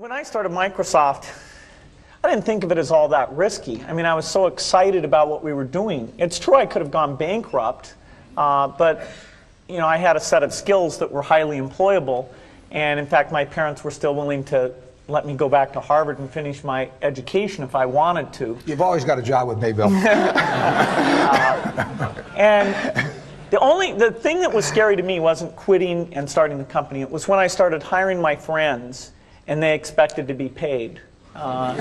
When I started Microsoft, I didn't think of it as all that risky. I mean, I was so excited about what we were doing. It's true I could have gone bankrupt, but you know, I had a set of skills that were highly employable, and in fact, my parents were still willing to let me go back to Harvard and finish my education if I wanted to. You've always got a job with me, Bill. And the thing that was scary to me wasn't quitting and starting the company. It was when I started hiring my friends and they expected to be paid. And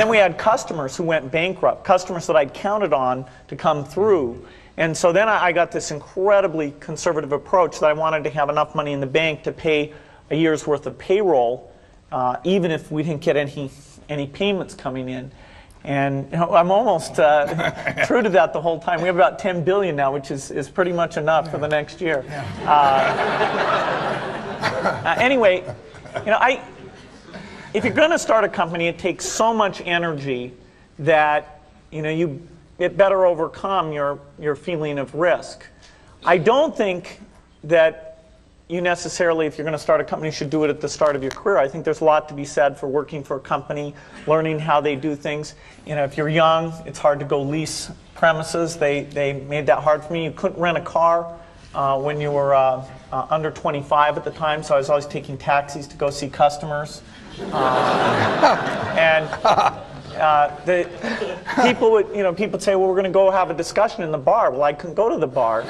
then we had customers who went bankrupt, customers that I'd counted on to come through. And so then I got this incredibly conservative approach that I wanted to have enough money in the bank to pay a year's worth of payroll, even if we didn't get any payments coming in. And you know, I'm almost true to that the whole time. We have about 10 billion now, which is pretty much enough for the next year. Anyway, you know, if you're going to start a company, it takes so much energy that you know it better overcome your feeling of risk. I don't think that you necessarily, if you're going to start a company, should do it at the start of your career. I think there's a lot to be said for working for a company, learning how they do things. You know, if you're young, it's hard to go lease premises. They made that hard for me. You couldn't rent a car when you were under 25 at the time, so I was always taking taxis to go see customers. And the people would, you know, people would say, well, we're going to go have a discussion in the bar. Well, I couldn't go to the bar.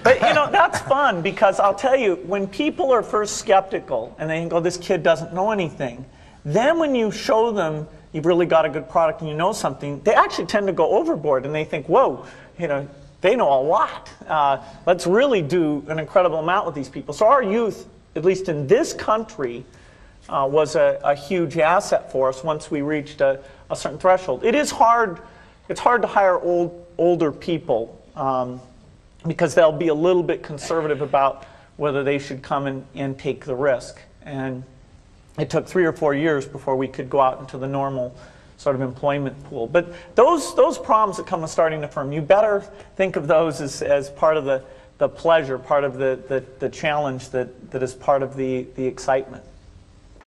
But you know, that's fun, because I'll tell you, when people are first skeptical and they go, this kid doesn't know anything, then when you show them you've really got a good product and you know something, they actually tend to go overboard and they think, whoa, you know, they know a lot. Let's really do an incredible amount with these people. So our youth, at least in this country, was a huge asset for us once we reached a certain threshold. It is hard. It's hard to hire older people because they'll be a little bit conservative about whether they should come and take the risk. And it took 3 or 4 years before we could go out into the normal sort of employment pool. But those problems that come with starting a firm, you better think of those as part of the pleasure, part of the challenge that is part of the excitement.